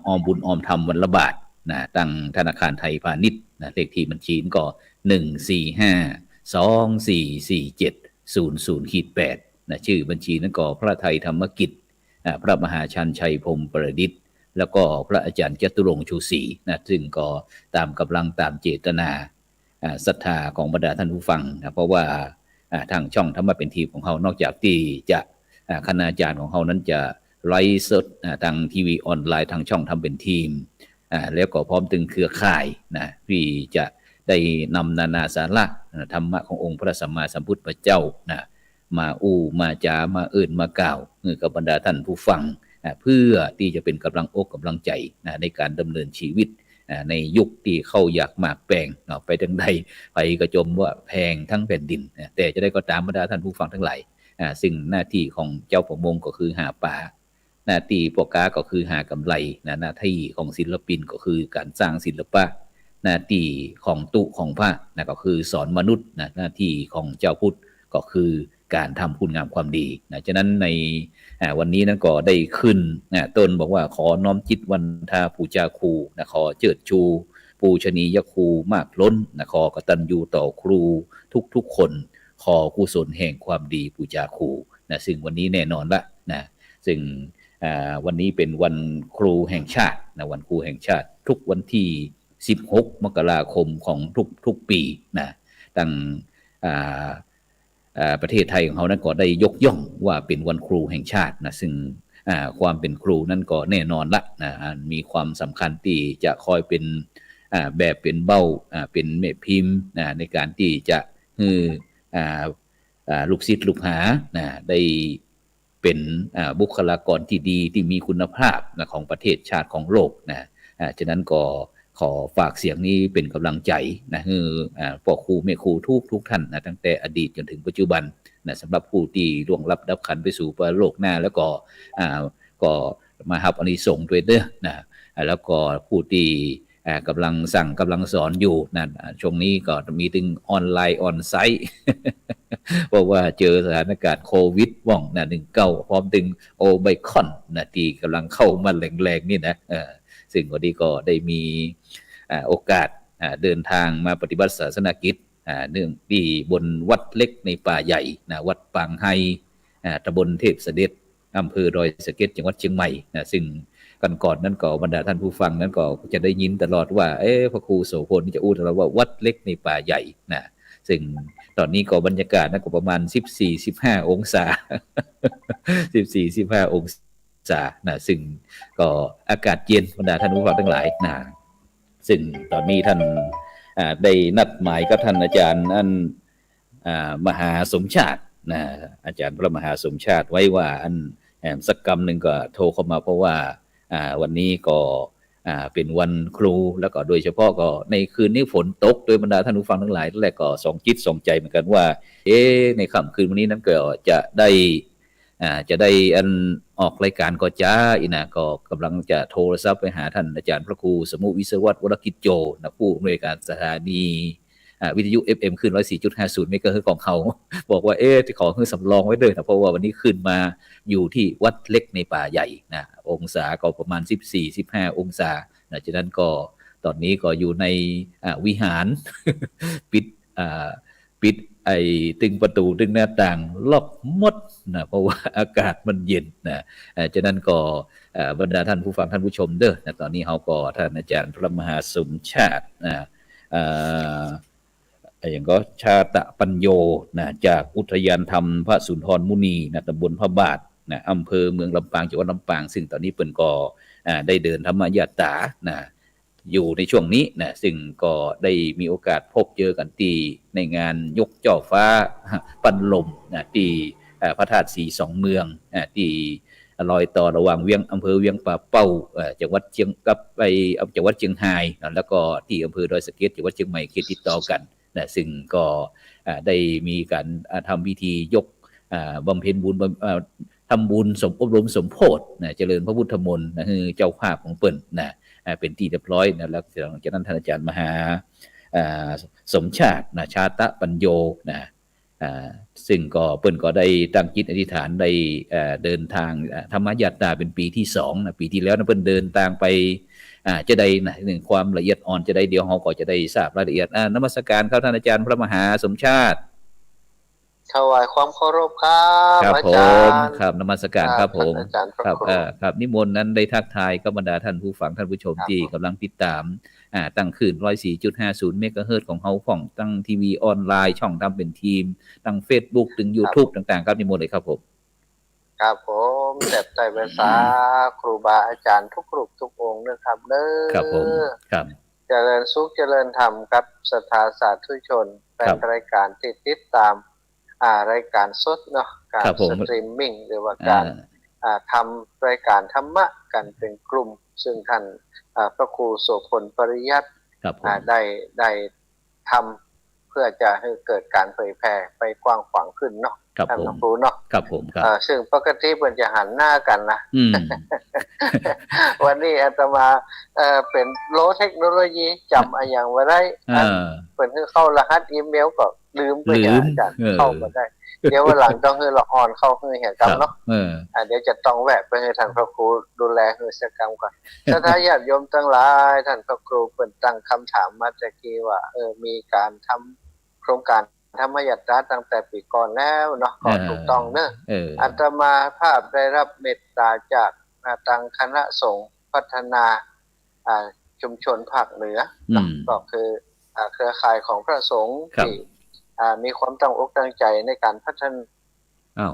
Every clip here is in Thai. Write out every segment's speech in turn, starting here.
ออมบุญออมธรรมวันละบาทนะตั้งธนาคารไทยพาณิชย์นะเลขที่บัญชีก็145244700-8นะชื่อบัญชีนั้นก็พระไทยธรรมกิจพระมหาชันชัยพรหมประดิษฐ์แล้วก็พระอาจารย์จตุรงค์ชูศรีนะซึ่งก็ตามกำลังตามเจตนาศรัทธาของบรรดาท่านผู้ฟังนะเพราะว่าทางช่องธรรมะเป็นทีมของเขานอกจากที่จะคณาจารย์ของเขานั้นจะไลฟ์สดทางทีวีออนไลน์ทางช่องทำเป็นทีมแล้วก็พร้อมถึงเครือข่ายนะที่จะได้นำนานาสาระธรรมะขององค์พระสัมมาสัมพุทธเจ้านะมามาจามามากล่าวกับบรรดาท่านผู้ฟังเพื่อที่จะเป็นกำลังอกกำลังใจในการดำเนินชีวิตในยุคที่เข้าอยากหมากแปลงไปทางใดไปกระจมว่าแพงทั้งแผ่นดินแต่จะได้ก็ตามบรรดาท่านผู้ฟังทั้งหลายซึ่งหน้าที่ของเจ้าประมงก็คือหาปลาหน้าที่พ่อค้าก็คือหากำไรหน้าที่ของศิลปินก็คือการสร้างศิลปะหน้าที่ของตุของพระก็คือสอนมนุษย์หน้าที่ของเจ้าพุทธก็คือการทำคุณงามความดีฉะนั้นในวันนี้นั้นก็ได้ขึ้นต้นบอกว่าขอน้อมจิตวันทาปูจาครูขอเจิดชูปูชนียครูมากล้นขอกตัญญูต่อครูทุกคนขอกุศลแห่งความดีปูจาครูซึ่งวันนี้แน่นอนละซึ่งวันนี้เป็นวันครูแห่งชาติวันครูแห่งชาติทุกวันที่16 มกราคมของทุกปีตั้งประเทศไทยของเขานั้นก็ได้ยกย่องว่าเป็นวันครูแห่งชาติซึ่งความเป็นครูนั้นก็แน่นอนละมีความสำคัญที่จะคอยเป็นแบบเป็นเบ้าเป็นแม่พิมพ์ในการที่จะให้ลูกศิษย์ลูกหาได้เป็นบุคลากรที่ดีที่มีคุณภาพของประเทศชาติของโลกฉะนั้นก็ขอฝากเสียงนี้เป็นกำลังใจให้พ่อครูแม่ครูทุกท่านตั้งแต่อดีตจนถึงปัจจุบันสำหรับผู้ที่ล่วงลับดับขันไปสู่โลกหน้าแล้วก็มารับอานิสงส์ด้วยเด้อแล้วก็ผู้ที่กำลังสั่งกำลังสอนอยู่ช่วงนี้ก็มีถึงออนไลน์ออนไซต์ เพราะว่าเจอสถานการณ์โควิดว่อง19พร้อมถึงโอไมครอนที่กำลังเข้ามาแรงๆนี่นะซึ่งวันนี้ก็ได้มีโอกาสเดินทางมาปฏิบัติศาสนกิจเนื่องที่บนวัดเล็กในป่าใหญ่วัดปางไฮตำบลเทพเสด็จอำเภอดอยสะเก็ดจังหวัดเชียงใหม่ซึ่งก่อนนั้นก็บรรดาท่านผู้ฟังนั้นก็จะได้ยินตลอดว่าพระครูโสพลจะอู้ตลอดว่าวัดเล็กในป่าใหญ่ซึ่งตอนนี้ก็บรรยากาศก็ประมาณ14-15 องศา 14-15 องศาซึ่งก็อากาศเย็นบรรดาท่านผู้ฟังทั้งหลายซึ่งตอนนี้ท่านได้นัดหมายกับท่านอาจารย์มหาสมชาติอาจารย์พระมหาสมชาติไว้ว่าสักกรรมหนึ่งก็โทรเข้ามาเพราะว่าวันนี้ก็เป็นวันครูแล้วก็โดยเฉพาะก็ในคืนนี้ฝนตกโดยบรรดาท่านผู้ฟังทั้งหลายแรกก็สองจิตสองใจเหมือนกันว่าในค่ำคืนวันนี้นั้นก็จะได้ออกรายการก็จ้าก็กำลังจะโทรศัพท์ไปหาท่านอาจารย์พระครูสมุวิศวัตรวรกิจโจผู้อำนวยการสถานีวิทยุ FM ขึ้น 104.50 เมกะเฮิรตซ์ของเขาบอกว่าขอให้สำรองไว้ด้วยเพราะว่าวันนี้ขึ้นมาอยู่ที่วัดเล็กในป่าใหญ่องศาก็ประมาณ14-15 องศาฉะนั้นก็ตอนนี้ก็อยู่ในวิหาร ปิดตึงประตูตึงหน้าต่างล็อกหมดเพราะว่าอากาศมันเย็นฉะนั้นก็บรรดาท่านผู้ฟังท่านผู้ชมเด้อตอนนี้เขาก็ท่านอาจารย์พระมหาสมชาติอย่างก็ชาตะปัญโยจากอุทยานธรรมพระสุนทรมุนีตำบลพระบาทอำเภอเมืองลำปางจังหวัดลำปางซึ่งตอนนี้เปิ้นก็ได้เดินธรรมยาตราอยู่ในช่วงนี้ซึ่งก็ได้มีโอกาสพบเจอกันที่ในงานยกจ่อฟ้าปั้นลมที่พระธาตุสีสองเมืองที่รอยต่อระหว่างอำเภอเวียงป่าเป้าจังหวัดเชียงกับไปจังหวัดเชียงรายแล้วก็ที่อำเภอดอยสะเก็ดจังหวัดเชียงใหม่เขตติดต่อกันซึ่งก็ได้มีการทำพิธียกบำเพ็ญบุญทำบุญอบรมสมโภชเจริญพระพุทธมนต์คือเจ้าภาพของเปิ้นเป็นที่เรียบร้อยแล้วจากนั้นท่านอาจารย์มหาสมชาติชาตะปัญโย ซึ่งก็เปิ้นก็ได้ตั้งจิตอธิษฐานได้เดินทางธรรมยาตราเป็นปีที่2นะปีที่แล้วนะเปิ้นเดินทางไปจะได้นะหนึ่งความละเอียดอ่อนจะได้เดี๋ยวเราก็จะได้ทราบรายละเอียดนมัสการครับท่านอาจารย์พระมหาสมชาติถวายความเคารพครับอาจารย์ครับนมัสการครับผมครับครับนิมนต์นั้นได้ทักทายกับบรรดาท่านผู้ฟังท่านผู้ชมที่กำลังติดตามตั้งคืน 104.50 เมกะเฮิรตซ์ของเฮาของตั้งทีวีออนไลน์ช่องทำเป็นทีมตั้ง Facebook ถึง YouTube ต่างๆครับนิมนต์เลยครับผมครับผมแต่ภาษาครูบาอาจารย์ทุกรูปทุกองค์นะครับเด้อครับผมครับเจริญสุขเจริญธรรมกับศรัทธาสาธุชนแฟนรายการติดตามรายการสดเนาะการสตรีมมิ่งหรือว่าการทำรายการธรรมะกันเป็นกลุ่มซึ่งท่านพระครูโสพลปริยัติได้ทำเพื่อจะให้เกิดการเผยแพร่ไปกว้างขวางขึ้นเนาะท่านครูเนาะครับผมครับซึ่งปกติเพิ่นจะหันหน้ากันนะวันนี้อาตมาเป็นโลเทคโนโลยีจำอย่างไว้ได้เพิ่นคือเข้ารหัสอีเมลก็ลืมไปอาจารย์เข้ามาได้เดี๋ยววันหลังต้องให้ละอ่อนเข้าให้เห็นกรรมเนาะเดี๋ยวจะต้องแวะไปให้ท่านพระครูดูแลให้สักกรรมก่อนถ้าญาติโยมทั้งหลายท่านพระครูเปิดตั้งคำถามมาตะกี้ว่ามีการทำโครงการธรรมยัตราตั้งแต่ปีก่อนแล้วเนาะก็ถูกต้องเนอะอาตมาภาพได้รับเมตตาจากทางคณะสงฆ์พัฒนาชุมชนภาคเหนือก็คือเครือข่ายของพระสงฆ์ที่มีความตั้งอกตั้งใจในการพัฒนา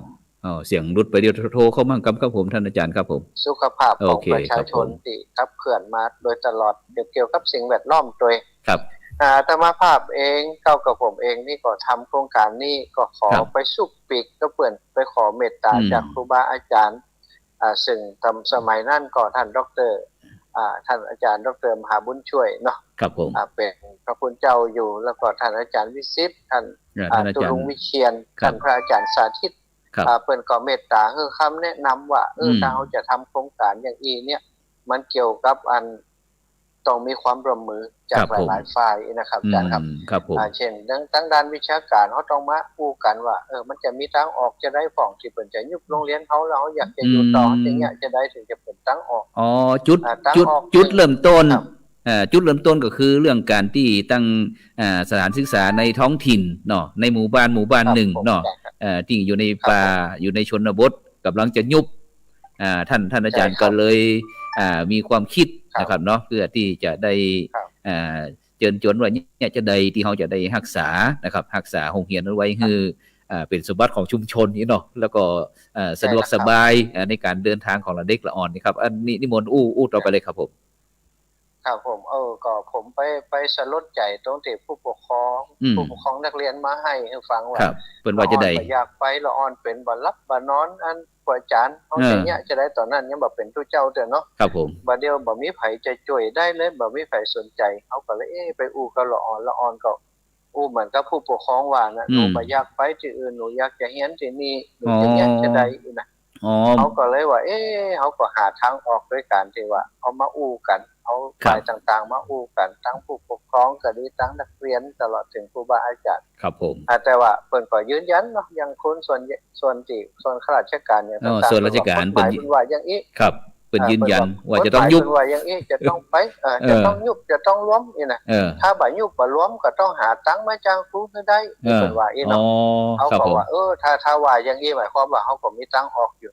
เสียงรุดไปเดียวโทรเข้ามั่งครับผมท่านอาจารย์ครับผมสุขภาพของประชาชนที่ขับเคลื่อนมาโดยตลอดเกี่ยวกับสิ่งแวดล้อมโดยครับธรรมภาพเองเข้ากับผมเองนี่ก็ทำโครงการนี้ก็ขอไปสุกปีกก็เปื่อนไปขอเมตตาจากครูบาอาจารย์ซึ่งทำสมัยนั้นก็ท่านดร.ท่านอาจารย์ดร.มหาบุญช่วยเนาะครับผมเป็นพระคุณเจ้าอยู่แล้วก็ท่านอาจารย์วิสิทธิ์ท่านตุลุงวิเชียรท่านพระอาจารย์สาธิตเปิ้นก็เมตตาคือคำแนะนำว่าถ้าเราจะทำโครงการอย่างนี้เนี่ยมันเกี่ยวกับต้องมีความร่วมมือจากหลายๆฝ่ายนะครับอาจารย์ครับเช่นทั้งด้านวิชาการเขาต้องมาอู้กันว่ามันจะมีทางออกจะได้ฝ่องที่เปิ้นจะยุบโรงเรียนเขาแล้วอยากจะอยู่ต่ออย่างเงี้ยจะได้ถึงจะเป็นทางออกจุดเริ่มต้นจุดเริ่มต้นก็คือเรื่องการที่ตั้งสถานศึกษาในท้องถิ่นเนาะในหมู่บ้านหนึ่งเนาะที่อยู่ในป่าอยู่ในชนบทกำลังจะยุบท่านอาจารย์ก็เลยมีความคิดนะครับเนาะเพื่อที่จะได้เชิญชวนว่าเนี่ยจะได้ที่เขาจะได้รักษานะครับรักษาโรงเรียนเอาไว้คือเป็นสมบัติของชุมชนนี่เนาะแล้วก็สะดวกสบายในการเดินทางของเด็กละอ่อนนี่ครับอันนี้นิมนต์อู้ต่อไปเลยครับผมครับผมก็ผมไปสลดใจตรงที่ผู้ปกครองนักเรียนมาให้ฟังว่าเปิ้นว่าจะได้อยากไปละอ่อนเป็นบ่รับบ่นอนอันกว่าอาจารย์เฮาอย่างเงี้ยจะได้ตอนนั้นยังบ่เป็นผู้เจ้าเด้อเนาะครับผมบ่เดียวบ่มีไผจะช่วยได้เลยบ่มีไผสนใจเฮาก็เลยไปอู้กับละอ่อนก็อู้เหมือนกับผู้ปกครองว่านะหนูบ่อยากไปที่อื่นหนูอยากจะเรียนที่นี่หนูอย่างเงี้ยจะได้นะเขาก็เลยว่าเขาก็หาทางออกด้วยการที่ว่าเอามาอู้กันเอาฝ่ายต่างๆมาอู้กันทั้งผู้ปกครองก็ดีทั้งนักเรียนตลอดถึงครูบาอาจารย์ครับผมแต่ว่าเพิ่นก็ยืนยันเนาะอย่างคนส่วนข้าราชการเนี่ยต่างๆส่วนราชการเพิ่นว่าอย่างนี้ครับเพิ่นยืนยันว่าจะต้องยุบว่าอย่างนี้จะต้องไปจะต้องยุบจะต้องล้มนี่นะถ้าบ่ยุบบ่ล้มก็ต้องหาตังค์มาจ้างครูให้ได้เพิ่นว่าเนาะเขาบอกว่าถ้าว่าอย่างนี้หมายความว่าเขาก็มีตังค์ออกอยู่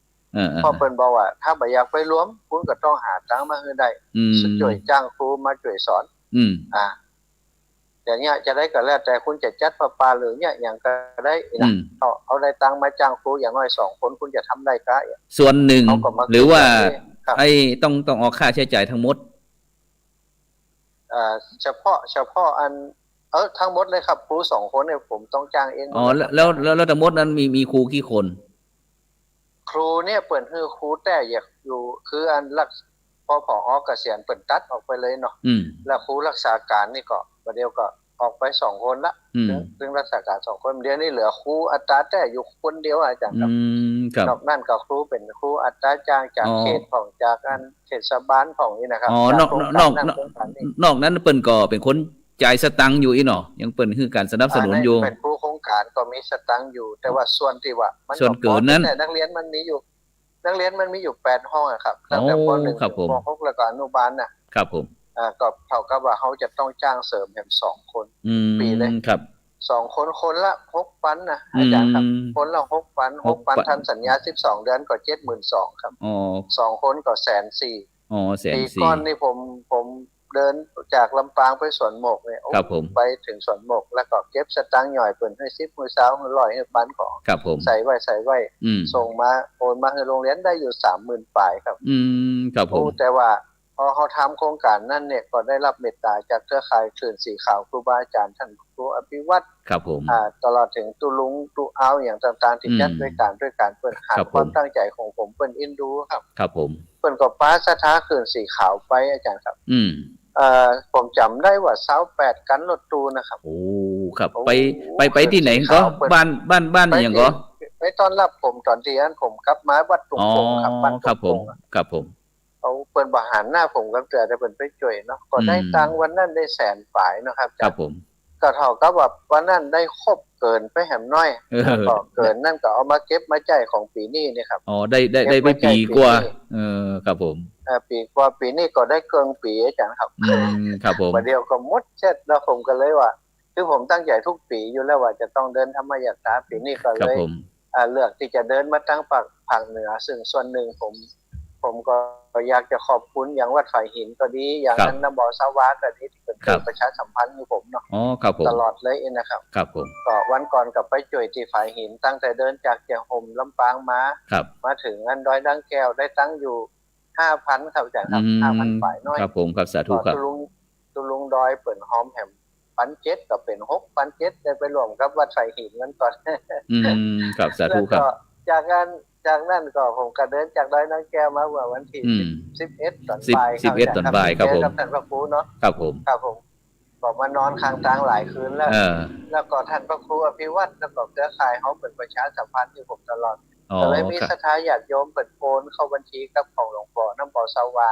พอเพิ่นบอกว่าถ้าบ่อยากไปรวมคุณก็ต้องหาตังค์มาให้ได้ช่วยจ้างครูมาช่วยสอนอย่างเงี้ยจะได้ก็แล้วแต่คุณจะจัดประปาหรือเนี่ยอย่างก็ได้นะเอาได้ตังค์มาจ้างครูอย่างน้อย2คนคุณจะทำได้ก็ส่วนหนึ่งหรือว่าต้องออกค่าใช้จ่ายทั้งหมดเฉพาะอันทั้งหมดเลยครับครู2คนเนี่ยผมต้องจ้างเองแล้วทั้งหมดนั้นมีครูกี่คนครูเนี่ยเปิ่นฮือครูแต่อยากอยู่คืออันรักพอเกษียณเปิ่นตัดออกไปเลยเนาะแล้วครูรักษาการนี่ก็ประเดี๋ยวก็ออกไป2คนละซึ่งรักษาการ2คนเดี๋ยวนี้เหลือครูอัตราแต่อยู่คนเดียวอาจารย์ครับนอกนั้นก็ครูเป็นครูอัตราจ้างจากเขตของจากอันเทศบาลของนี่นะครับนอกนั้นเปิ้นก็เป็นคนจ่ายสตังค์อยู่อีเนาะยังเปิ้นคือการสนับสนุนอยู่เป็นครูโครงก การก็มีสตังค์อยู่แต่ว่าส่วนที่ว่ามัน ส่วนเกินนั้น แต่นักเรียนมันมีอยู่8ห้องอะครับตั้งแต่ป .1 ถึง ครับผม ป .6 แล้วก็อนุบาลน่ะ ครับผม ก็เท่ากับว่าเขาจะต้องจ้างเสริมแถม2คนปีเลย ครับ 2 คนคนละ6,000นะอาจารย์ครับคนละ6,000ทำสัญญา12เดือนก็ 72,000 ครับ2คนก็ 140,000 อ๋อ ปีก่อนนี่ผมเดินจากลำปางไปสวนหมกเนี่ยไปถึงสวนหมกแล้วก็เก็บสตางค์หน่อยเพิ่นให้10มื้อเช้ามื้อ100ให้ปันของครับผมใส่ไว้ส่งมาโอนมาให้โรงเรียนได้อยู่ 30,000 ปลายครับครับผมแต่ว่าพอเขาทำโครงการนั่นเนี่ยก็ได้รับเมตตาจากเครือข่ายคลื่นสีขาวครูบาอาจารย์ท่านครูอภิวัตรครับผมตลอดถึงตุลุงตุเอาอย่างต่างๆที่จัดด้วยการเพิ่นหาความตั้งใจของผมเพิ่นอินดูครับครับผมเพิ่นก็ป้าสถาคลื่นสีขาวไปอาจารย์ครับผมจำได้ว่า28กันรถตู้นะครับโอ้ครับไปที่ไหนก็บ้านอย่างก็ไปตอนรับผมตอนที่อันผมกลับมาวัดตุงปงครับบ้านครับผมครับผมเขาเปิ้นบ่หันหน้าผมกับแต่เพิ่นไปช่วยเนาะก็ได้ตังค์วันนั้นได้แสนฝ่ายเนาะครับครับผมก็เท่ากับว่าวันนั้นได้ครบเกินไปแหมน้อยก็เกินนั่นก็เอามาเก็บมาจ่ายของปีนี้นี่ครับได้ไปปีกว่าครับผมปีกว่าปีนี้ก็ได้เกินปีอาจารย์ครับครับผมวันเดียวก็หมดเสร็จแล้วผมก็เลยว่าคือผมตั้งใจทุกปีอยู่แล้วว่าจะต้องเดินธรรมยาตราปีนี้ก็เลยเลือกที่จะเดินมาตั้งภาคเหนือซึ่งส่วนหนึ่งผมก็อยากจะขอบคุณอย่างวัดฝ่ายหินก็ดีอย่างนั้นน้ำบ่อสาวาก็ดีที่เป็นประชาสัมพันธ์ให้ผมเนาะตลอดเลยนะครับครับผมก็วันก่อนกับไปจ่วยที่ฝ่ายหินตั้งแต่เดินจากเจียงห่มลำปางมาถึงอันดอยดังแก้วได้ตั้งอยู่ 5,000 ครับอาจารย์ครับ 5,000 ฝ่ายน้อยครับผมครับสาธุครับตุลุงดอยเปิ่นหอมแหม1,700ก็เป็น 6,700 ได้ไปรวมกับวัดฝ่ายหินนั้นก่อนครับสาธุครับจากนั้นก็ผมก็เดินจากดอยนางแก้วมาวันที่11ตอนบ่ายครับผมท่านพระครูเนาะครับผมก็มานอนค้างทางหลายคืนแล้วก็ท่านพระครูอภิวัตรแล้วก็เครือข่ายเฮาเป็นประชาสัมพันธ์ที่ผมตลอดก็เลยมีศรัทธาญาติโยมเปิดโอนเข้าบัญชีกับของหลวงพ่อน้ำบ่อสาวา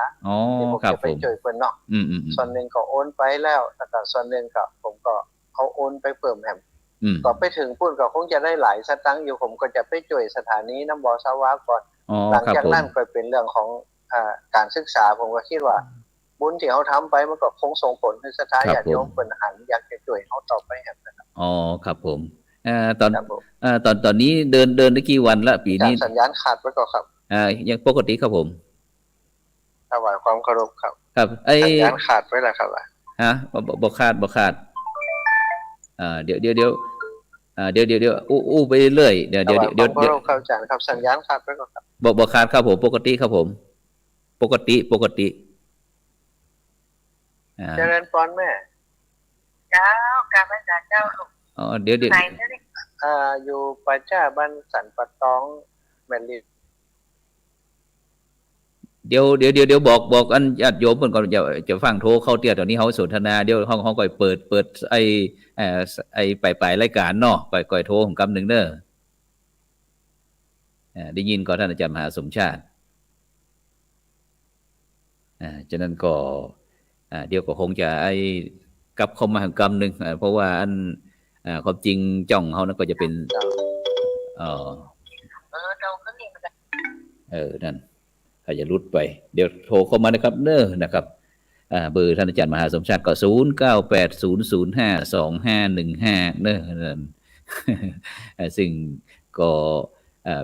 ที่ผมจะไปช่วยเพิ่นเนาะส่วนนึงก็โอนไปแล้วแล้วก็ส่วนนึงก็ผมก็เอาโอนไปเพิ่มแหมก็ไปถึงพุ่นก็คงจะได้หลายสตังค์อยู่ผมก็จะไปช่วยสถานีน้ำบ่อสาวาก่อนหลังจากนั้นก็เป็นเรื่องของการศึกษาผมก็คิดว่าบุญที่เขาทำไปมันก็คงส่งผลให้ศรัทธาญาติโยมเพิ่นหันอยากจะช่วยเขาต่อไปนะครับครับผมตอนนี้เดินได้กี่วันละปีนี้สัญญาณขาดไว้ก็ครับยังปกติครับผมถวายความเคารพครับครับสัญญาณขาดไว้แล้วครับบ่ขาดเดี๋ยวอู้ไปเรื่อยเดี๋ยวเข้าใจครับสัญญาณขาดไว้ก็ครับบ่ขาดครับผมปกติครับผมปกติเจริญพรแม่เจ้าการพระเจ้าเดี๋ยวอยู่ประชาบ้านสันปะตองแม่นลิเดี๋ยวบอกอันญาติโยมเพิ่นก่อนจะฟังโทรเข้าเตี้ยตอนนี้เฮาสนทนาเดี๋ยวเฮาก็เปิดไอ้ไปรายการเนาะก่อยโทรของกำนึงเด้อได้ยินก่อนท่านอาจารย์มหาสมชาติฉะนั้นก็เดี๋ยวก็คงจะกลับเข้ามาของกำนึงเพราะว่าอันความจริงจ้องเฮานั้นก็จะเป็นนั่นถ้าจะรุดไปเดี๋ยวโทรเข้ามานะครับเด้อนะครับเบอร์ท่านอาจารย์มหาสมชาติก็0980052515เด้อนั่นซึ่งก็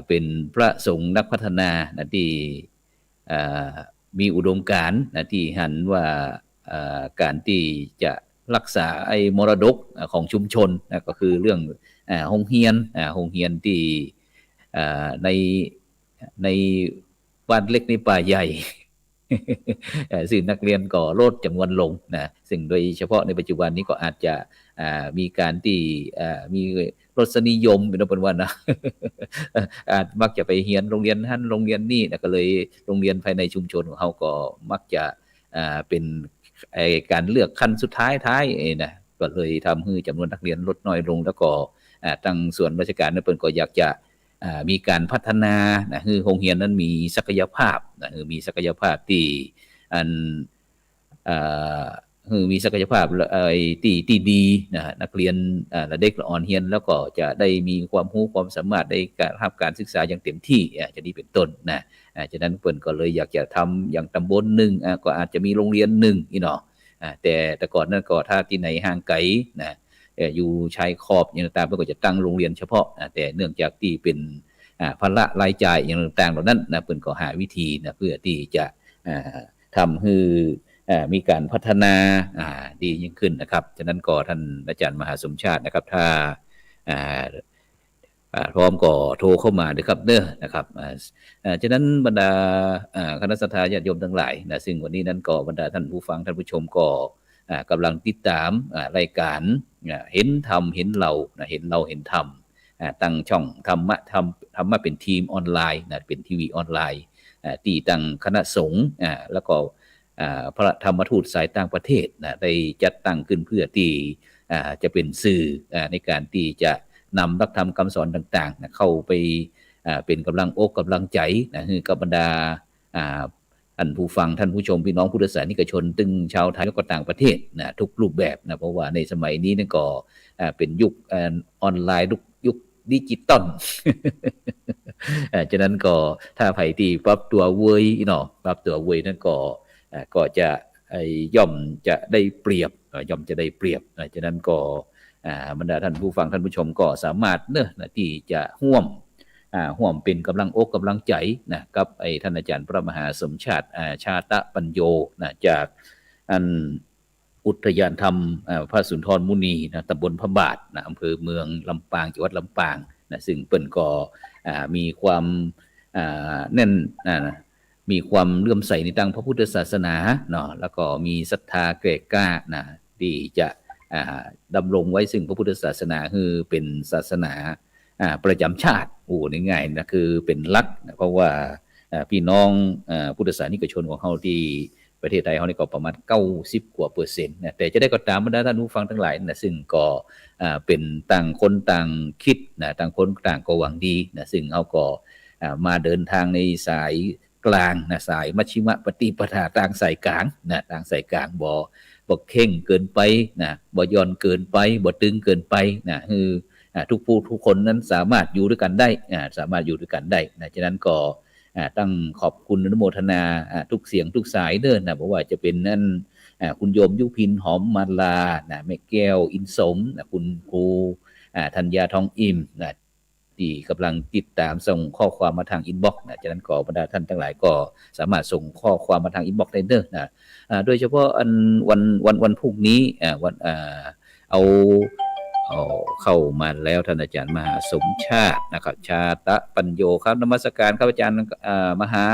เป็นพระสงฆ์นักพัฒนาที่มีอุดมการณ์ที่หันว่าการที่จะรักษาไอ้มรดกของชุมชนก็คือเรื่องโรงเรียนที่ในบ้านเล็กในป่าใหญ่ซึ่งนักเรียนก็ลดจำนวนลงนะซึ่งโดยเฉพาะในปัจจุบันนี้ก็อาจจะมีการที่มีรสนิยมเป็นว่านะอาจมักจะไปเรียนโรงเรียนนั้นโรงเรียนนี่นะก็เลยโรงเรียนภายในชุมชนของเขาก็มักจะเป็นการเลือกขั้นสุดท้ายนะก็เลยทำให้จำนวนนักเรียนลดน้อยลงแล้วก็ทางส่วนราชการนั้นเพิ่นก็อยากจะมีการพัฒนานะคือโรงเรียนนั้นมีศักยภาพนะมีศักยภาพที่ คือมีศักยภาพที่ดีนะนักเรียนละเด็กละอ่อนเฮียนแล้วก็จะได้มีความรู้ความสามารถในการรับการศึกษาอย่างเต็มที่จะนี้เป็นต้นนะฉะนั้นเพิ่นก็เลยอยากจะทำอย่างตำบลหนึ่งก็อาจจะมีโรงเรียนหนึ่งอีเนาะแต่ก่อนนั้นก็ถ้าที่ไหนห่างไกลนะอยู่ชายขอบอย่างต่างๆเพิ่นก็จะตั้งโรงเรียนเฉพาะแต่เนื่องจากที่เป็นภาระรายจ่ายอย่างต่างๆเหล่านั้นนะเพิ่นก็หาวิธีนะเพื่อที่จะทำให้มีการพัฒนาดียิ่งขึ้นนะครับฉะนั้นก็ท่านอาจารย์มหาสมชาตินะครับถ้าพร้อมก็โทรเข้ามาด้วยครับเด้อนะครับฉะนั้นบรรดาคณะสัตยาญาติโยมทั้งหลายนะซึ่งวันนี้นั้นก็บรรดาท่านผู้ฟังท่านผู้ชมก็กำลังติดตามรายการเห็นธรรมเห็นเราเห็นเราเห็นธรรมตั้งช่องธรรมะเป็นทีมออนไลน์นะเป็นทีวีออนไลน์ที่ตั้งคณะสงฆ์แล้วก็พระธรรมทูตสายต่างประเทศนะได้จัดตั้งขึ้นเพื่อที่จะเป็นสื่อในการที่จะนำหลักธรรมคำสอนต่างๆนะเข้าไปเป็นกำลังอกกำลังใจนะให้กับบรรดาท่านผู้ฟังท่านผู้ชมพี่น้องพุทธศาสนิกชนตึงชาวไทยและก็ต่างประเทศนะทุกรูปแบบนะเพราะว่าในสมัยนี้นั่นก็เป็นยุคออนไลน์ยุคดิจิตอลฉะนั้นก็ถ้าไผที่ปรับตัวเว้ยเนาะปรับตัวเว้ยนั่นก็จะย่อมจะได้เปรียบฉะนั้นก็บรรดาท่านผู้ฟังท่านผู้ชมก็สามารถนะที่จะร่วมเป็นกำลังอกกำลังใจนะกับท่านอาจารย์พระมหาสมชาติชาตปัญโยนะจากอุทยานธรรมพระสุนทรมุนีนะตำบลพระบาทนะอำเภอเมืองลำปางจังหวัดลำปางนะซึ่งเปิ้นก็มีความแน่นมีความเลื่อมใสในทางพระพุทธศาสนาเนาะแล้วก็มีศรัทธาแก่กล้านะที่จะดำรงไว้ซึ่งพระพุทธศาสนาคือเป็นศาสนาประจำชาติง่ายๆนะคือเป็นหลักนะเพราะว่าพี่น้องพุทธศาสนิกชนของเฮาที่ประเทศไทยเฮานี่ก็ประมาณ90กว่าเปอร์เซ็นต์นะแต่จะได้ก็ตามบรรดาท่านผู้ฟังทั้งหลายนะซึ่งก็เป็นต่างคนต่างคิดนะต่างคนต่างก็หวังดีนะซึ่งเฮาก็มาเดินทางในสายกลางนะสายมัชฌิมปฏิปทาต่างสายกลางนะต่างสายกลางบ่เข่งเกินไปนะบ่ย่อนเกินไปบ่ตึงเกินไปนะคือทุกผู้ทุกคนนั้นสามารถอยู่ด้วยกันได้สามารถอยู่ด้วยกันได้นะฉะนั้นก็ตั้งขอบคุณอนุโมทนาทุกเสียงทุกสายเด้อนะเพราะว่าจะเป็นนั่นคุณโยมยุพินหอมมาลานะแม่แก้วอินสมนะคุณครูธัญญาทองอิ่มนะที่กำลังติดตามส่งข้อความมาทางอินบ็อกซ์นะฉะนั้นก็บรรดาท่านทั้งหลายก็สามารถส่งข้อความมาทางอินบ็อกซ์ได้เด้อนะโดยเฉพาะวันพรุ่งนี้วันเอาเข้ามาแล้วท่านอาจารย์มหาสมชาตินะครับชาตปัญโยครับนมัสการครับอาจารย์มหา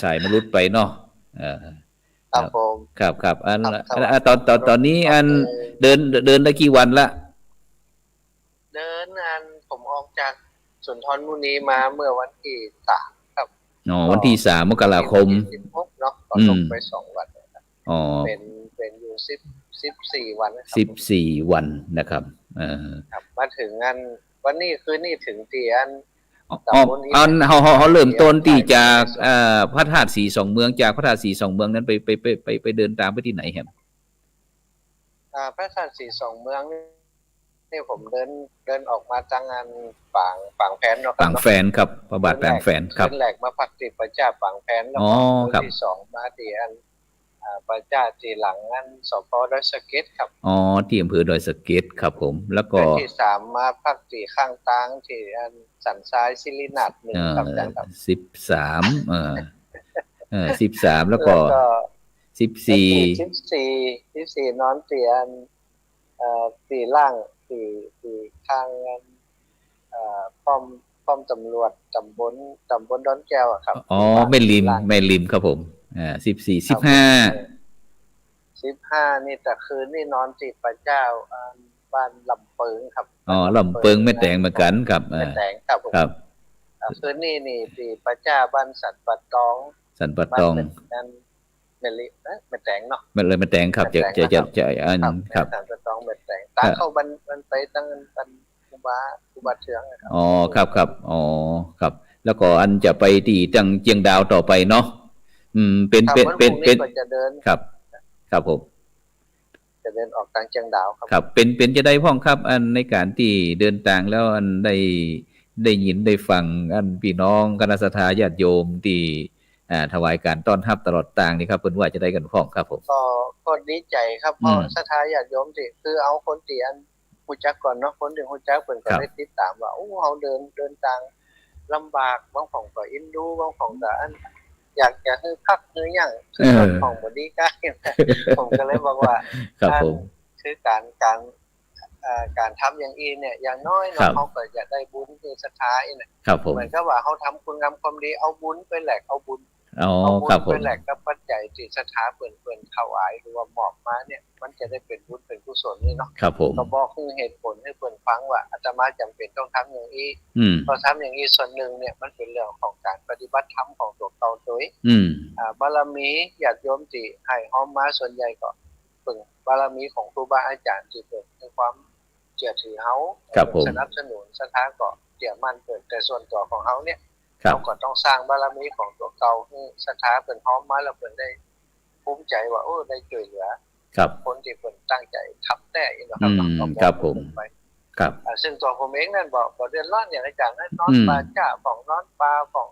สายมนุษย์ไปเนาะครับผมครับตอนนี้เดินได้กี่วันละเดินผมออกจากสุนทรมุนีมาเมื่อวันที่3ครับวันที่3 มกราคม16เนาะก็ตกไป2วันเป็นอยู่14วันนะครับ14วันนะครับครับมาถึงวันนี้คือนี่ถึงที่เขาเริ่มต้นที่จากพระธาตุสีสองเมืองจากพระธาตุสีสองเมืองนั้นไปเดินตามไปที่ไหนครับพระธาตุสีสองเมืองนี่ผมเดินออกมาจากงานฝางแผนเนาะฝางแฟนครับพระบาทฝางแฟนครับแรกมาพักที่ประชาฝางแผนแล้วก็ที่2มาที่ประชาที่หลังสพ.ดอยสะเก็ดครับที่อำเภอดอยสะเก็ดครับผมแล้วก็ที่3มาพักที่ข้างตางที่สันทรายศิรินัท1ครับ1313แล้วก็14นอนเตียนตีล่างตีข้างป้อมตำรวจตำบลดอนแก้วครับแม่ริมครับผม14 15นี่แต่คืนนี่นอนติดพระเจ้าบ้านลำเปิงครับลำเปิงแม่แตงเหมือนกันครับแม่แตงครับคืนนี่ติพระเจ้าบ้านสันปัดตองนั่นแม่แตงเนาะแม่แตงครับจะครับสันปัดตองแม่แตงตาเข้าบันไปตั้งครูบาเทืองครับครับ แล้วก็อันจะไปที่จังเจียงดาวต่อไปเนาะเป็นจะเดินครับครับผมจะเดินออกทางเชียงดาวครับเป็นจะได้พ้องครับอันในการที่เดินทางแล้วอันได้ยินได้ฟังอันพี่น้องคณะสัตยาญาติโยมที่ถวายการต้อนรับตลอดทางนี่ครับเพิ่นว่าจะได้กันพ้องครับผมก็ดีใจครับเพราะศรัทธาญาติโยมสิคือเอาคนที่อันฮู้จักก่อนเนาะคนที่ฮู้จักเพิ่นก็ได้ติดตามว่าโอ้เฮาเดินทางลำบากบางของก็เอ็นดูบางของก็อันอยากจะฮื้อคักฮื้อหยังคือของบ่ดีกายผมก็เลยบอกว่าครับผมคือการทำอย่างอื่นเนี่ยอย่างน้อยเนาะเฮาก็จะได้บุญคือศรัทธาอีน่ะเหมือนกับว่าเฮาทำคุณงามความดีเอาบุญไปแลกเอาบุญครับผมเป็นแหล่งกับปัจจัยที่ศรัทธาเพิ่นถวายหรือว่ามอบมาเนี่ยมันจะได้เป็นบุญเป็นกุศลนี่เนาะครับผมก็บอกคือเหตุผลให้เพิ่นฟังว่าอาตมาจำเป็นต้องทำอย่างนี้พอทำอย่างนี้ส่วนหนึ่งเนี่ยมันเป็นเรื่องของการปฏิบัติธรรมของตัวเก่าตัวบารมีญาติโยมที่ให้เฮามาส่วนใหญ่ก็เพิ่นบารมีของครูบาอาจารย์ที่เพิ่นมีความเชื่อถือเฮาสนับสนุนศรัทธาก็เชื่อมั่นเพิ่นแต่ส่วนตัวของเฮาเนี่ยเราก็ต้องสร้างบารมีของตัวเก่าให้ศรัทธาเพิ่นพร้อมมาแล้วเพิ่นได้ภูมิใจว่าโอ้ได้ช่วยเหลือคนที่เพิ่นตั้งใจทำแต่อีกนะครับครับผมครับซึ่งตัวผมเองนั่นบ่เดือดร้อนอย่างอาจารย์นอนปลาจ้าของนอนปลาของ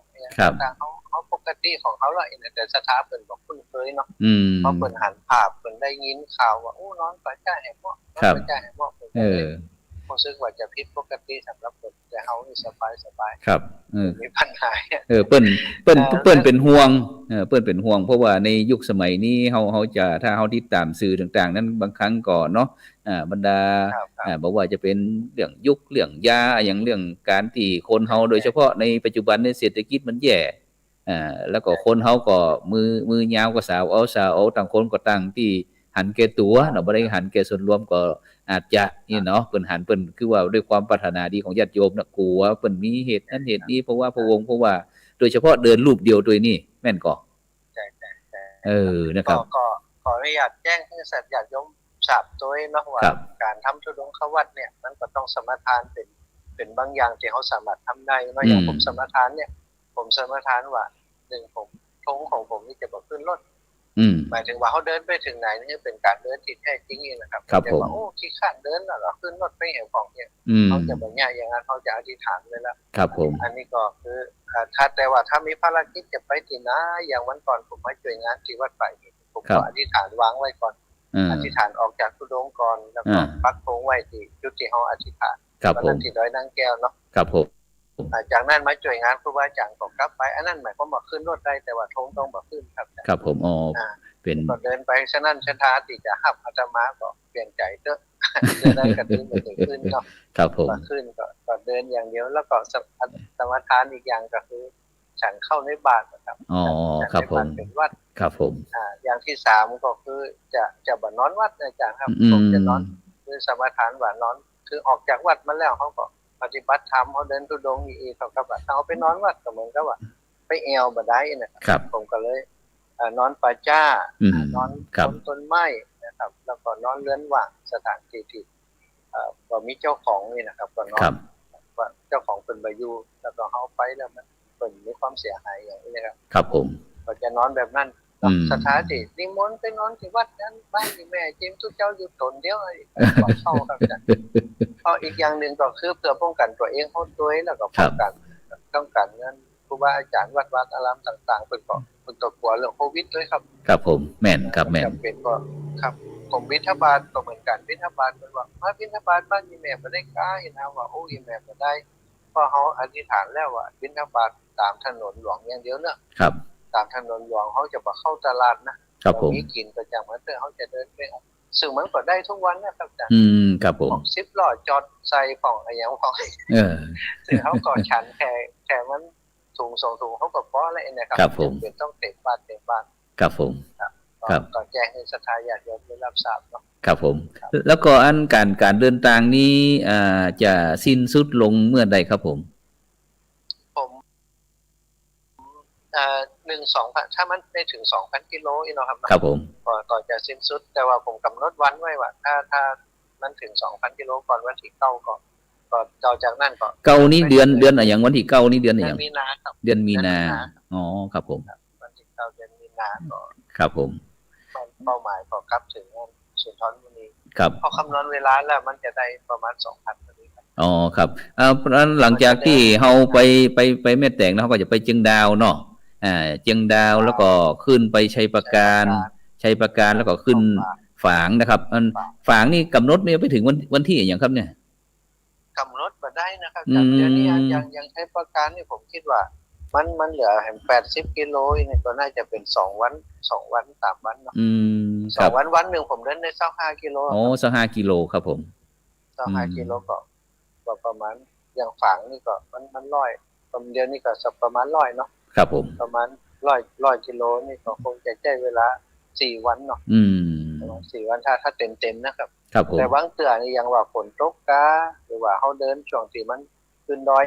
ต่างๆเขาปกติของเขาล่ะแต่ศรัทธาเพิ่นบ่คุ้นเคยเนาะเพราะเพิ่นหันภาพเพิ่นได้ยินข่าวว่าโอ้นอนปลาจ้าแห่งเหมาะนอนปลาจ้าแห่งเหมาะรู้สึกว่าจะผิดปกติสำหรับผมแต่เฮานี่สบายครับมีปัญหาเปิ้นเป็นห่วงเปิ้นเป็นห่วงเพราะว่าในยุคสมัยนี้เฮาจะถ้าเฮาติดตามสื่อต่างๆนั้นบางครั้งก็เนาะบรรดาบอกว่าจะเป็นเรื่องยุคเรื่องยาอย่างเรื่องการที่คนเฮาโดยเฉพาะในปัจจุบันในเศรษฐกิจมันแย่แล้วก็คนเฮาก็มือยาวก็สาวเอาต่างคนก็ต่างที่หันแก่ตัวเนาะบ่ได้หันแก่ส่วนรวมก็อาจจะนี่เนาะเพิ่นหันเพิ่นคือว่าด้วยความปรารถนาดีของญาติโยมน่ะกลัวเพิ่นมีเหตุนั้นเหตุนี้เพราะว่าพระองค์เพราะว่าโดยเฉพาะเดินรูปเดียวตัวนี้แม่นก็ใช่นะครับก็ขออนุญาตแจ้งให้ญาติโยมทราบตัวเนาะว่าการทำธุดงค์เข้าวัดเนี่ยมันก็ต้องสมาทานเป็นบางอย่างที่เฮาสามารถทำได้เนาะอย่างผมสมาทานเนี่ยผมสมาทานว่า1ผมธงของผมนี่จะบ่ขึ้นรถหมายถึงว่าเขาเดินไปถึงไหนนี่เป็นการเดินที่แท้จริงนี่นะครับแต่ว่าโอ้ขี้ข้านเดินแล้วขึ้นรถไปเห็นของเนี่ยเขาจะแบบง่ายอย่างนั้นเขาจะอธิษฐานเลยละครับผมอันนี้ก็คือถ้าแต่ว่าถ้ามีภารกิจจะไปที่ไหนอย่างวันก่อนผมมาช่วยงานที่วัดไผ่ผมก็อธิษฐานวางไว้ก่อนอธิษฐานออกจากธุดงค์ก่อนแล้วก็ปักธงไว้ที่จุดที่เฮาอธิษฐานวันนั้นที่ดอยนางแก้วเนาะครับผมจากนั้นมาช่วยงานครูบาอาจารย์ก็กลับไปอันนั้นหมายความว่าขึ้นรถได้แต่ว่าธงต้องบ่ขึ้นครับครับผมเป็นก็เดินไปฉะนั้นชะทาที่จะรับอาตมาก็เปลี่ยนใจเถอะได้กระตุ้นขึ้นเนาะครับผมขึ้นก็เดินอย่างเดียวแล้วก็สมาทานอีกอย่างก็คือฉันเข้าในบาตรนะครับครับผมเป็นวัดครับผมอย่างที่3ก็คือจะบ่นอนวัดอาจารย์ครับผมจะนอนคือสมาทานว่านอนคือออกจากวัดมาแล้วเฮาก็ปฏิบัติธรรมเฮาเดินธุดงค์อีกเท่ากับว่าถ้าเฮาไปนอนวัดก็เหมือนกับว่าไปแอวบ่ได้นะครับผมก็เลยนอนป่าจ้านอนต้นไม้นะครับแล้วก็นอนเรือนว่างสถานที่ที่บ่มีเจ้าของนี่นะครับก็นอนว่าเจ้าของเพิ่นบ่อยู่แล้วก็เฮาไปแล้วมันเพิ่นมีความเสียหายอย่างนี้นะครับครับผมก็จะนอนแบบนั้นสถานที่นิมนต์ไปนอนที่วัดนั้นบ้านที่แม่จิมทุกเจ้าอยู่ตนเดียวบ่เข้าครับอาจารย์อีกอย่างนึงก็คือเพื่อป้องกันตัวเองเฮาด้วยแล้วก็ป้องกันนั้นครูบาอาจารย์วัดอารามต่างๆเพิ่นก็กลัวเรื่องโควิดด้วยครับครับผมแม่นครับแม่นเป็นก็ครับผมบิณฑบาตก็เหมือนกันบิณฑบาตเพิ่นว่ามาบิณฑบาตบ้านนี่แม่บ่ได้กล้าเห็นนะว่าโอ้ยแม่บ่ได้เพราะเฮาอธิษฐานแล้วว่าบิณฑบาตตามถนนหลวงอย่างเดียวเนาะครับตามถนนหลวงเฮาจะบ่เข้าตลาดนะครับผมมีกินประจำมันเฮาจะเดินไปซึ่งมันก็ได้ทุกวันนะครับอาจารย์ครับผม10ล้อจอดใส่ของอะไรอย่างของซึ่งเฮาก็ฉันแค่มันถุง2ถุงเขาก็พอแล้วนะครับเป็นต้องเต็มบาทครับผมครับก็แจ้งให้ศรัทธาญาติโยมได้รับทราบเนาะครับผมแล้วก็อันการเดินทางนี้จะสิ้นสุดลงเมื่อใดครับผม1-2,000ถ้ามันได้ถึง 2,000 กิโลอีเนาะครับครับผมก็จะสิ้นสุดแต่ว่าผมกำหนดวันไว้ว่าถ้ามันถึง 2,000 กิโลก่อนวันที่9ก็ ก็ต่อจากนั้นก็เก้านี้เดือนอะไรอย่างวันที่เก้านี้เดือนอะไรอย่าง มีนาครับ เดือนมีนาอ๋อครับผม วันที่9เดือนมีนาก็ ครับผม เป้าหมายก็กลับถึงสุนทรบุรี ครับ พอคำนวณเวลาแล้วมันจะได้ประมาณ 2,000พอดีครับอ๋อครับเพราะฉะนั้นหลังจากที่เฮาไปแม่แตงแล้วเขาก็จะไปเชียงดาวเนาะเชียงดาวแล้วก็ขึ้นไปชัยปราการแล้วก็ขึ้นฝางนะครับฝางนี่กำหนดเนี่ยไปถึงวันที่อย่างครับเนี่ยกำหนดมาได้นะครับจากเดี๋ยวนี้ยังใช้ประการนี่ผมคิดว่ามันเหลือ80กิโลนี่ก็น่าจะเป็น2 วัน3 วันเนาะ2 วันนึงผมเดินได้25กิโลอ๋อ25กิโลครับผม25กิโลก็ประมาณอย่างฝางนี่ก็มัน100ผมเดียวนี่ก็สักประมาณ100เนาะครับผมประมาณ100กิโลนี่ก็คงจะใช้เวลา4 วันเนาะประมาณ4 วันถ้าเต็มนะครับครับผมแต่บางเตือนี่ยังว่าฝนตกกาหรือว่าเฮาเดินช่วงที่มันขึ้นดอย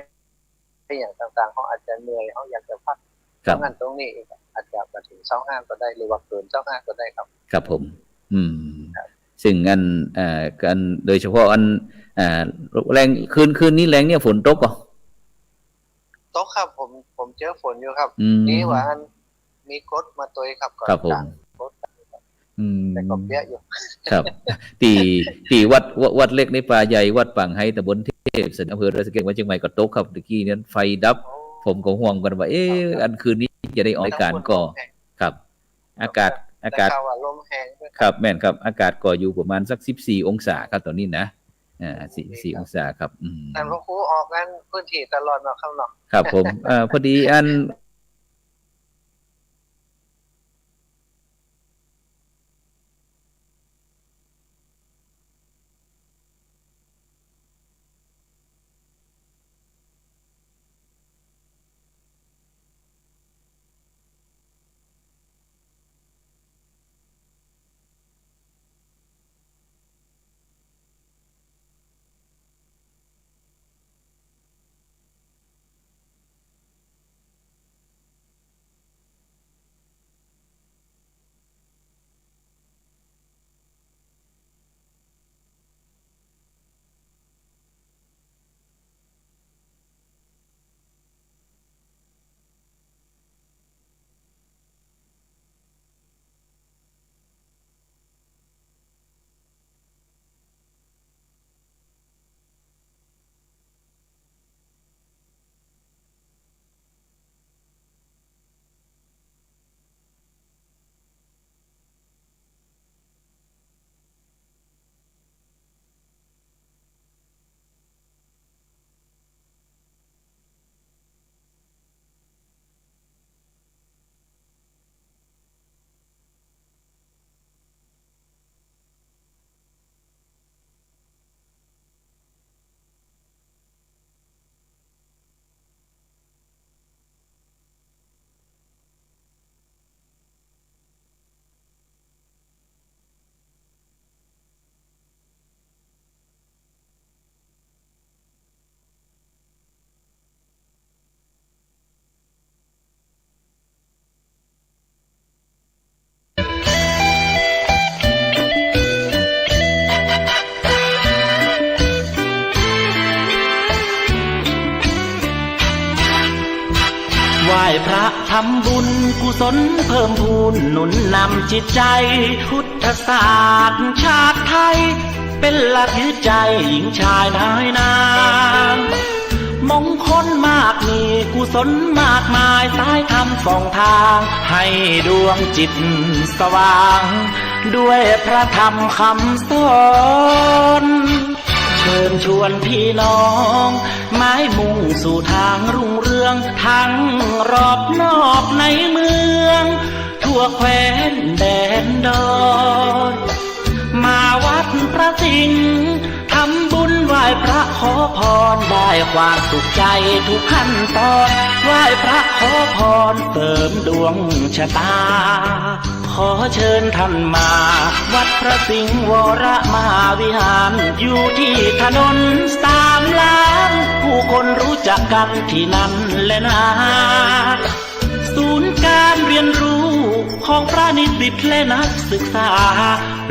อย่างต่างๆเขาอาจจะเหนื่อยเขาอยากจะพักตรงนี้อาจจะมาถึง25ก็ได้หรือว่าเกิน25ก็ได้ครับครับผมซึ่งกันโดยเฉพาะแรงคืนนี้แรงเนี่ยฝนตกตกครับผมเจอฝนอยู่ครับนี่ว่ามีกดมาตัวครับครับผมแต่ก็เปียกอยู่ครับตีวัดเล็กในป่าใหญ่วัดปังไฮตำบลเทพสนอำเภอราชเกษวัดเชียงใหม่ก็ตกครับตะกี้นั้นไฟดับผมก็ห่วงกันว่าอันคืนนี้จะได้ออกรายการก็ครับอากาศลมแห้งครับแม่นครับอากาศก็อยู่ประมาณสัก14องศาครับตอนนี้นะ14องศาครับแต่พวกครูออกงานพื้นที่ตลอดเนาะข้างนอกครับผมพอดีไหว้พระทำบุญกุศลเพิ่มพูนหนุนนำจิตใจพุทธศาสตร์ชาติไทยเป็นหลักยึดใจหญิงชายนายนางมงคลมากมีกุศลมากมายสายธรรมส่องทางให้ดวงจิตสว่างด้วยพระธรรมคำสอนเชิญชวนพี่น้องไม้มุ่งสู่ทางรุ่งเรืองทั้งรอบนอกในเมืองทั่วแคว้นแดนดอยมาวัดพระสิงห์ทำบุญไหว้พระขอพรได้ความสุขใจทุกขั้นตอนไหว้พระขอพรเติมดวงชะตาขอเชิญท่านมาวัดพระสิงห์วรมหาวิหารอยู่ที่ถนน3 ล้านผู้คนรู้จักกันที่นั่นและนาศูนย์การเรียนรู้ ของพระนิสิตและนักศึกษา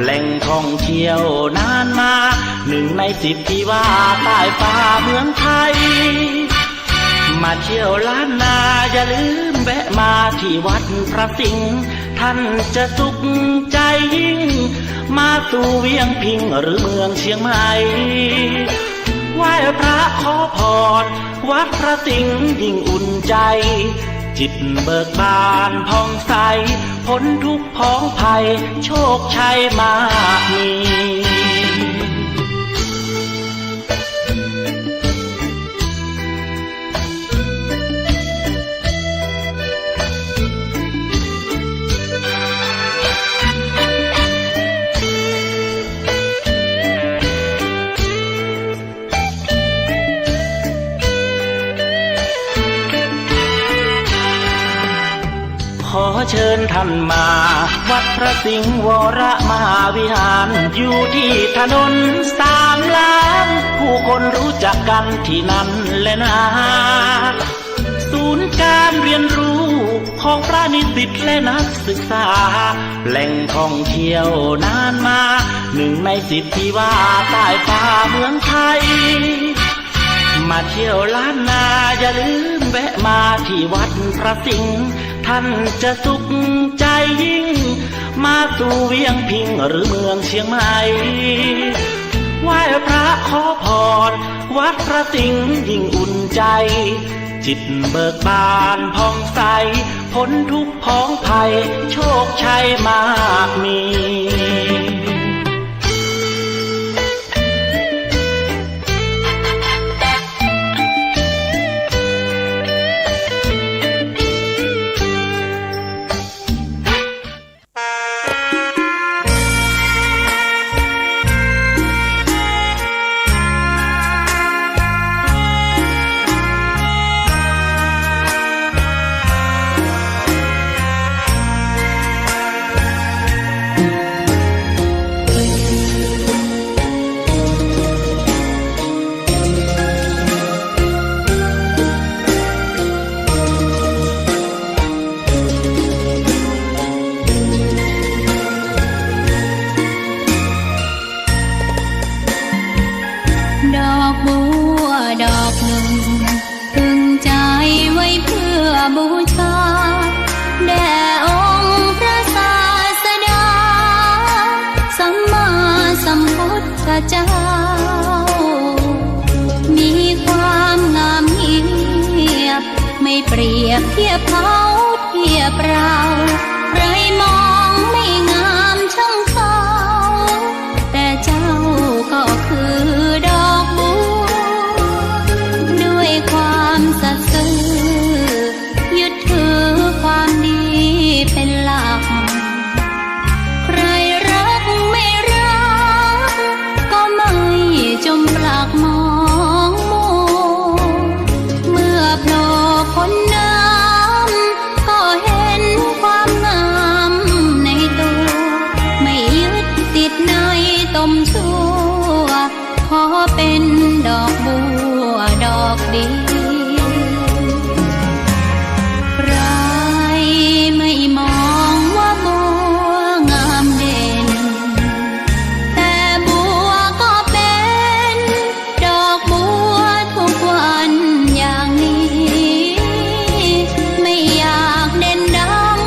แหล่งท่องเที่ยวนานมา1 ใน 10ที่ว่าใต้ฟ้าเมืองไทยมาเที่ยวล้านนาอย่าลืมแวะมาที่วัดพระสิงห์ท่านจะสุขใจยิ่งมาสู่เวียงพิงหรือเมืองเชียงใหม่ไหว้พระขอพรวัดพระสิงห์ยิ่งอุ่นใจจิตเบิกบานผ่องใสพ้นทุกข์พ้องภัยโชคชัยมากมีขอเชิญท่านมาวัดพระสิงห์วรมหาวิหารอยู่ที่ถนน3 ล้านผู้คนรู้จักกันที่นั่นแหละนะศูนย์การเรียนรู้ของพระนิสิตและนักศึกษาแหล่งท่องเที่ยวนานมา1 ใน 10ที่ว่าใต้ฟ้าเมืองไทยมาเที่ยวล้านนาอย่าลืมแวะมาที่วัดพระสิงห์ท่านจะสุขใจยิ่งมาสู่เวียงพิงหรือเมืองเชียงใหม่ไหว้พระขอพรวัดพระสิงห์ยิ่งอุ่นใจจิตเบิกบานผ่องใสพ้นทุกข์พ้องภัยโชคชัยมากมีบูชาแด่องค์พระศาสดาสัมมาสัมพุทธเจ้ามีความงามเงียบไม่เปรียบเทียบเขาเทียบเราใครมองไม่งามช่างเขาแต่เจ้าก็คือดอกบัวด้วยความสัตย์ซื่อยึดถือความดีเป็นหลักใครรักไม่รักก็ไม่จมปลักมองมัวเมื่อโผล่พ้นน้ำก็เห็นความงามในตัวไม่ยึดติดในตมชั่วขอเป็นดอกบัวดอกดีไม่มองว่าบัวงามเด่นแต่บัวก็เป็นดอกบัวทุกวันอย่างนี้ไม่อยากเด่นดัง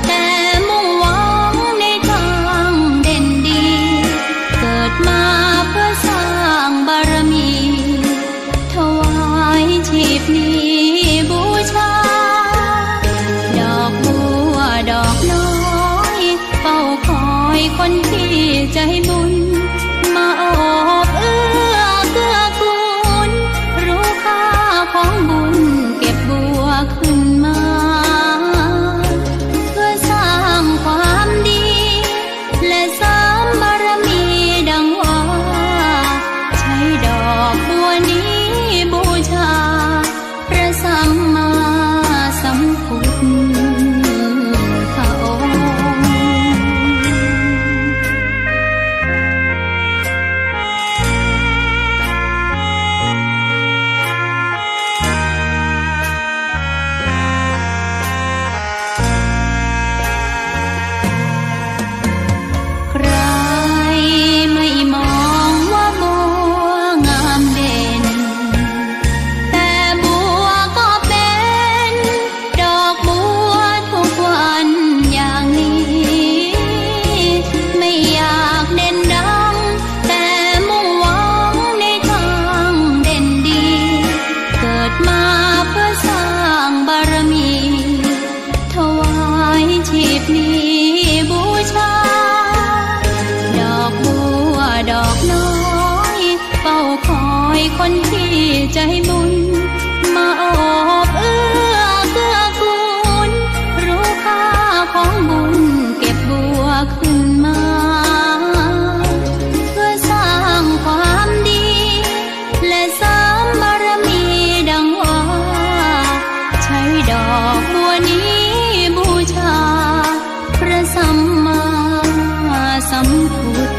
แต่มุ่งหวังในทางเด่นดีเกิดมาเพื่อสร้างบารมีถวายชีพนี้บูชาดอกน้อยเฝ้าคอยคนที่ใจบุญมาโอบเอื้อเกื้อกูลรู้ค่าของบุญเก็บบัวขึ้นมาเพื่อสร้างความดีและเสริมบารมีดังว่าใช้ดอกบัวนี้บูชาพระสัมมาสัมพุทธ ใจบุญมาโอบเอื้อเกื้อกูลรู้ค่าของบุญเก็บบัวขึ้นมาเพื่อสร้างความดีและเสริมบารมีดังว่าใช้ดอกบัวนี้บูชาพระสัมมาสัมพุทธ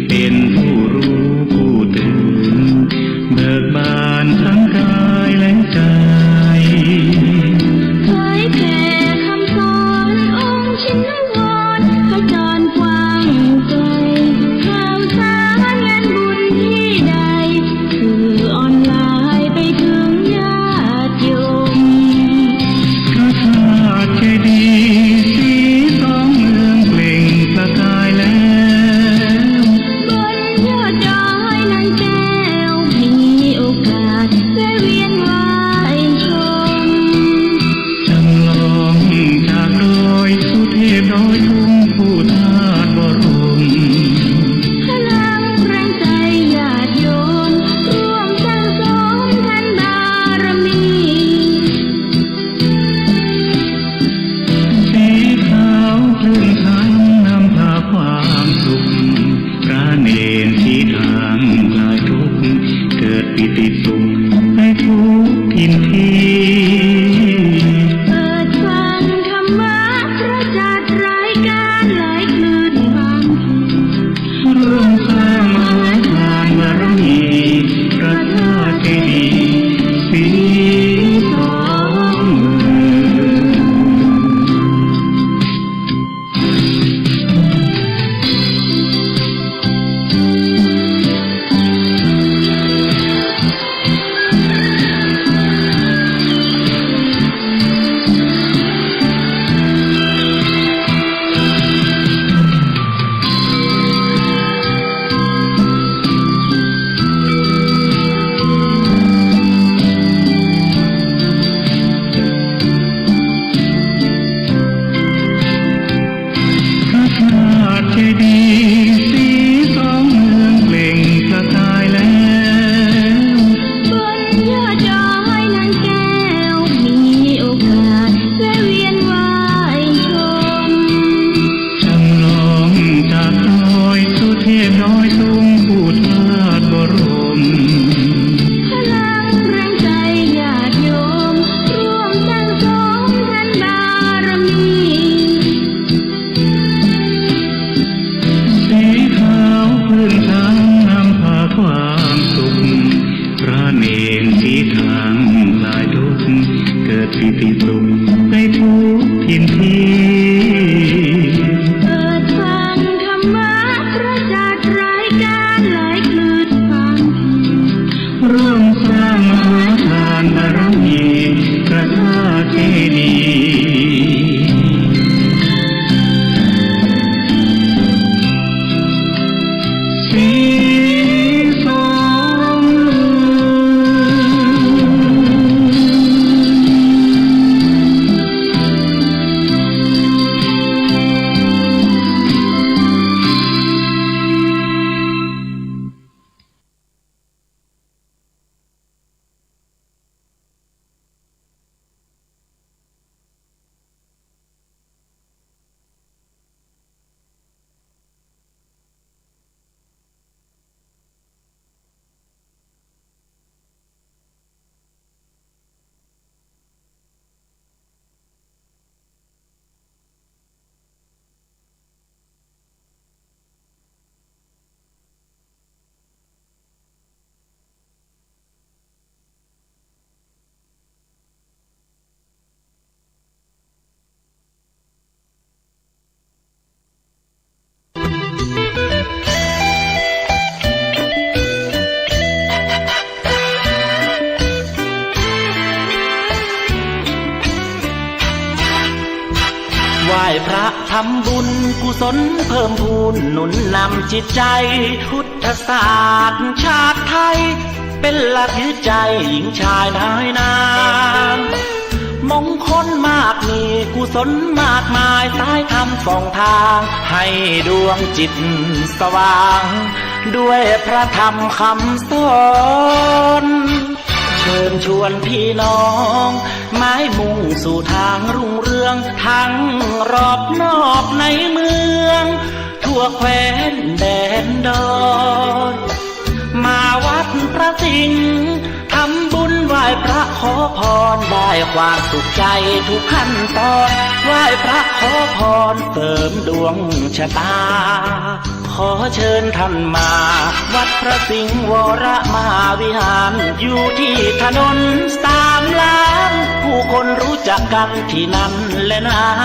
เป็นผู้รู้ผู้ตื่นเบิกบานทั้ง ทำบุญกุศลเพิ่มพูนหนุนนำจิตใจพุทธศาสตร์ชาติไทยเป็นหลักยึดใจหญิงชายนายนางมงคลมากมีกุศลมากมายสายธรรมส่องทางให้ดวงจิตสว่างด้วยพระธรรมคำสอนเชิญชวนพี่น้องไม้มุ่งสู่ทางรุ่งเรืองทั้งรอบนอกในเมืองทั่วแคว้นแดนดอนมาวัดพระสิงห์ทำบุญไหว้พระขอพรได้ความสุขใจทุกขั้นตอนไหว้พระขอพรเสริมดวงชะตาขอเชิญท่านมาวัดพระสิงห์วรมหาวิหารอยู่ที่ถนน3 ล้านผู้คนรู้จักกันที่นั่นและนะ